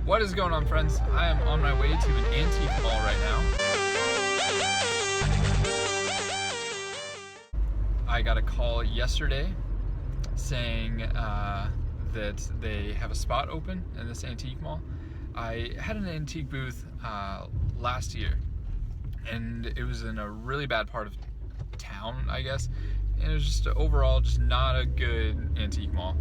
What is going on, friends? I am on my way to an antique mall right now. I got a call yesterday saying that they have a spot open in this antique mall. I had an antique booth last year, and it was in a really bad part of town, I guess, and it was just overall just not a good antique mall.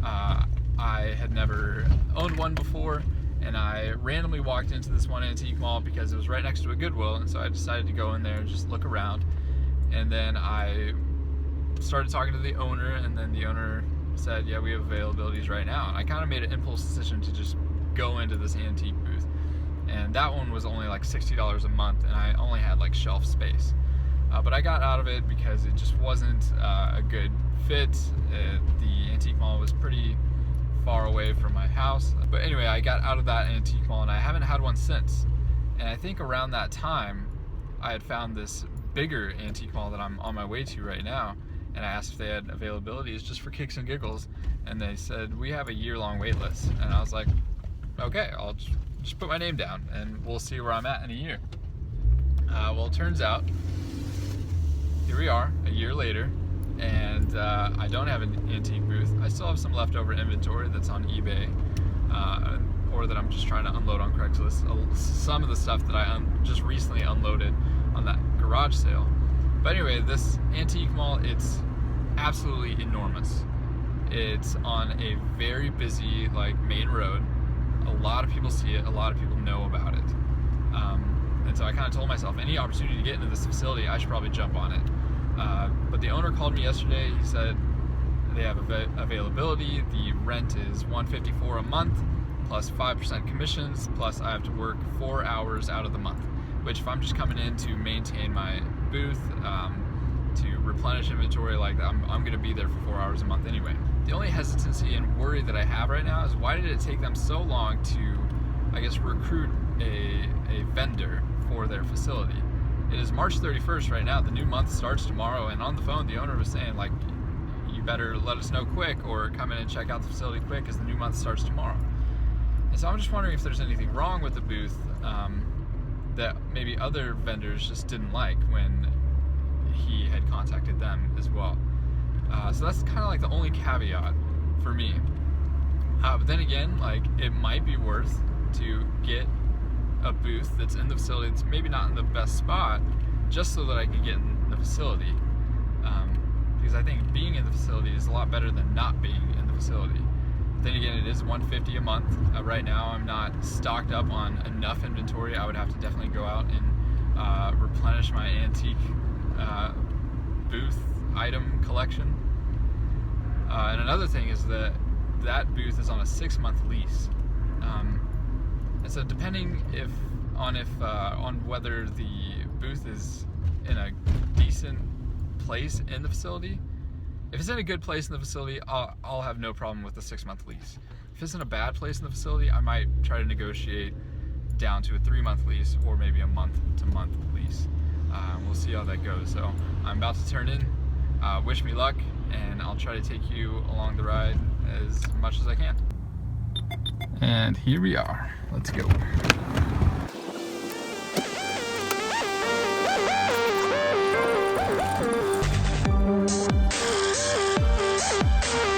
I had never owned one before, and I randomly walked into this one antique mall because it was right next to a Goodwill, and so I decided to go in there and just look around. And then I started talking to the owner, and then the owner said, yeah, we have availabilities right now. And I kind of made an impulse decision to just go into this antique booth. And that one was only like $60 a month, and I only had like shelf space. But I got out of it because it just wasn't a good fit. The antique mall was pretty far away from my house. But anyway, I got out of that antique mall, and I haven't had one since. And I think around that time, I had found this bigger antique mall that I'm on my way to right now, and I asked if they had availabilities just for kicks and giggles, and they said, we have a year-long wait list. And I was like, okay, I'll just put my name down, and we'll see where I'm at in a year. Well, it turns out, here we are, a year later, and I don't have an antique booth. I still have some leftover inventory that's on eBay, or that I'm just trying to unload on Craigslist. Some of the stuff that I just recently unloaded on that garage sale. But anyway, this antique mall, it's absolutely enormous. It's on a very busy main road. A lot of people see it, a lot of people know about it. And so I kind of told myself, any opportunity to get into this facility, I should probably jump on it. But the owner called me yesterday. He said they have availability. The rent is $154 a month plus 5% commissions, plus I have to work 4 hours out of the month, which if I'm just coming in to maintain my booth, to replenish inventory, I'm going to be there for 4 hours a month anyway. The only hesitancy and worry that I have right now is, why did it take them so long to, I guess, recruit a vendor for their facility? It is March 31st right now. The new month starts tomorrow, and on the phone the owner was saying, you better let us know quick, or come in and check out the facility quick, because the new month starts tomorrow. And so I'm just wondering if there's anything wrong with the booth that maybe other vendors just didn't like when he had contacted them as well. So that's kind of the only caveat for me. But then again, it might be worth to get a booth that's in the facility that's maybe not in the best spot, just so that I can get in the facility. Because I think being in the facility is a lot better than not being in the facility. But then again, it is $150 a month. Right now I'm not stocked up on enough inventory. I would have to definitely go out and replenish my antique booth item collection. And another thing is that booth is on a 6-month lease. And so depending on whether the booth is in a decent place in the facility, if it's in a good place in the facility, I'll have no problem with the 6-month lease. If it's in a bad place in the facility, I might try to negotiate down to a 3-month lease, or maybe a month-to-month lease. We'll see how that goes. So I'm about to turn in. Wish me luck, and I'll try to take you along the ride as much as I can. And here we are. Let's go.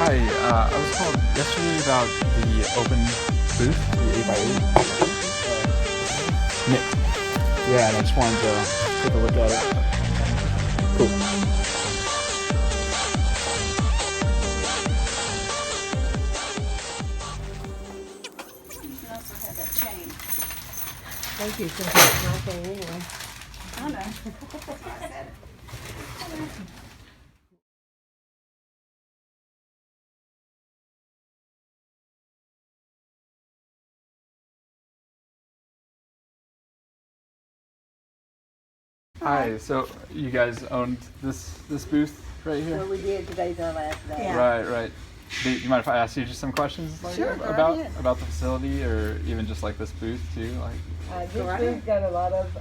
Hi, I was called yesterday about the open booth, the 8x8. Nick. Yeah, and I just wanted to take a look at it. Cool. Thank you, since it's my thing anyway. I know. That's why I said it. Hi, so you guys owned this booth right here? Well, we did. Today's our last day. Yeah. Right. Do you mind if I ask you just some questions Sure, go about ahead. the facility, or even just this booth too? This Go right booth got a lot of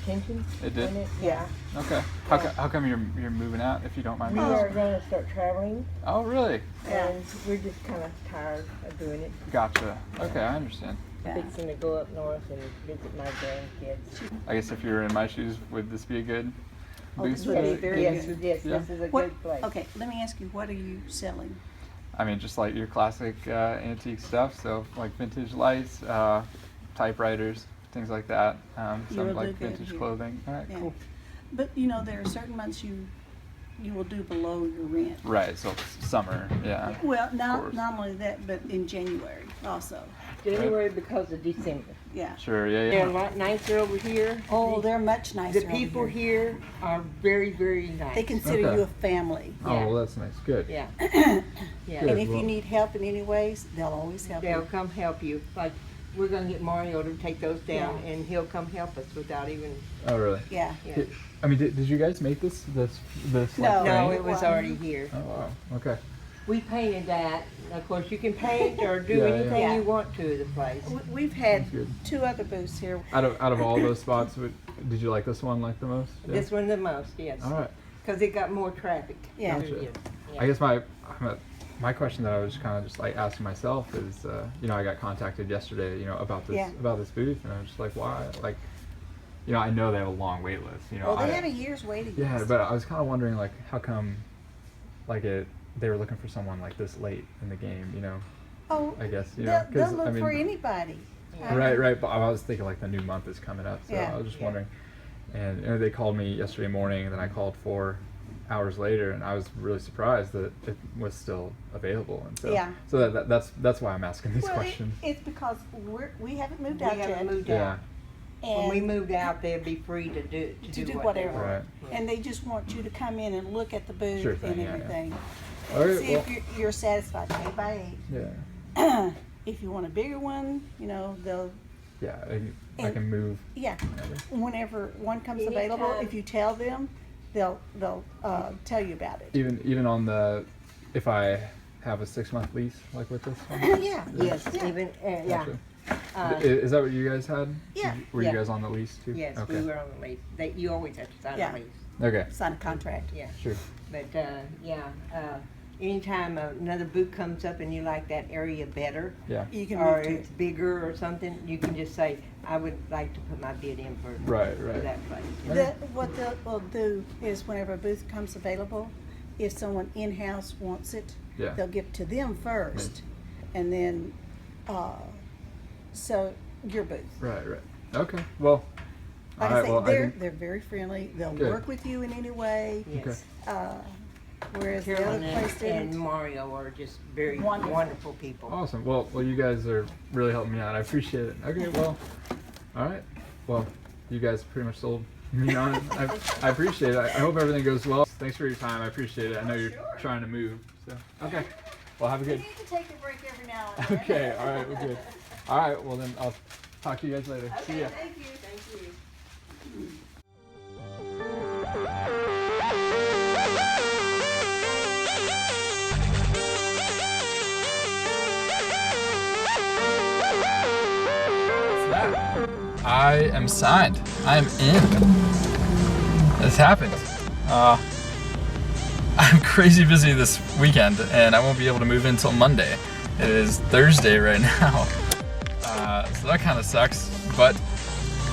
tension It did? in it. Yeah. Okay. How come you're moving out, if you don't mind We me are asking? going to start traveling, Oh, really? Yeah. and we're just kind of tired of doing it. Gotcha. Okay, I understand. Yeah. Fixing to go up north and visit my grandkids. I guess if you were in my shoes, would this be a good Oh, booth? this would be to very get Yes, into? yes, Yeah. this is a What, good place. okay, let me ask you, what are you selling? I mean, just like your classic antique stuff, so like vintage lights, typewriters, things like that. You Some will like do good vintage here. clothing. All right, Yeah. cool. But you know, there are certain months you will do below your rent. Right, so it's summer, yeah. Well, course. not only that, but in January also. January because of December. Yeah. Sure, yeah, They're a yeah. lot nicer over here. Oh, they're much nicer. The people over here. here are very, very nice. They consider Okay. you a family. Oh, well, that's nice. Good. Yeah. And Yeah. Good. if well- you need help in any ways, they'll always help They'll you. come help you. Like, we're gonna get Mario to take those down, Yeah. and he'll come help us without even. Oh, really? Yeah. Yeah. Did- I mean, did you guys make this No. like, No, frame? it was already here. Oh, wow. Okay. We painted that. Of course, you can paint or do Yeah, yeah. anything Yeah. you want to the place. We've had That's good. 2 other booths here. Out of all those spots, did you like this one like the most? Yeah? This one the most, yes. All right. Because it got more traffic. Yeah. Gotcha. Yeah. I guess my question that I was kind of just like asking myself is, you know, I got contacted yesterday, you know, about this Yeah. booth, and I was just like, why? Like, you know, I know they have a long wait list. You know, Well, they I- have a year's waiting yeah, list. but I was kind of wondering like, how come, like they were looking for someone like this late in the game, you know? Oh, I guess you know, they'll 'cause, look I mean, for anybody. Yeah. Right. But I was thinking like the new month is coming up, so Yeah. I was just Yeah. wondering. And you know, they called me yesterday morning, and then I called 4 hours later, and I was really surprised that it was still available. And so, Yeah. so that's why I'm asking these Well, questions. it's because we haven't moved We out yet. haven't moved Yeah. out. When we And, moved out, they'd be free to do whatever. Right. And they just want you to come in and look at the booth Sure thing, and yeah, yeah. everything. All right, See if you're satisfied 8 by Yeah. 8. If you want a bigger one, you know, they'll, Yeah. I And- can move. yeah, whenever one comes Anytime. available, if you tell them, they'll tell you about it. Even on the, if I have a 6-month lease like with this one. Yeah. Yes, Yeah. even, yeah. Gotcha. Uh, Is that what you guys had? Yeah. Were Yeah. you guys on the lease too? Yes, Okay. we were on the lease. You always have to sign Yeah. a lease. Okay. Sign a contract. Yeah. Sure. But anytime another booth comes up and you like that area better, Yeah. You can or move to it's bigger or something, you can just say, I would like to put my bid in for Right. for Right. that place. What they'll do is whenever a booth comes available, if someone in-house wants it, Yeah. they'll give it to them first, and then, so your booth. Right. Okay. Well. Like all I right. say, Well, they're very friendly. They'll Good. work with you in any way. Yes. Whereas the Carolyn other place and didn't. Mario are just very Wonderful. wonderful people. Awesome. Well, you guys are really helping me out. I appreciate it. Okay. Well. All right. Well, you guys pretty much sold me on it. I appreciate it. I hope everything goes well. Thanks for your time. I appreciate it. I know you're trying to move. So. Okay. Well, have a good. You need to take a break every now and then. Okay. All right. We're good. All right. Well, then I'll talk to you guys later. See ya. Thank you. Thank you. I am signed. I am in. It's happened. I'm crazy busy this weekend, and I won't be able to move in until Monday. It is Thursday right now, so that kind of sucks. But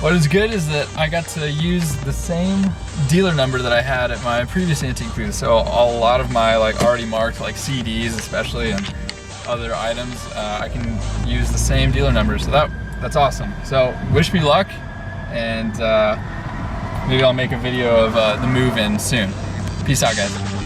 what is good is that I got to use the same dealer number that I had at my previous antique booth. So a lot of my already marked CDs, especially, and other items, I can use the same dealer number. So that's awesome. So wish me luck, and maybe I'll make a video of the move-in soon. Peace out, guys.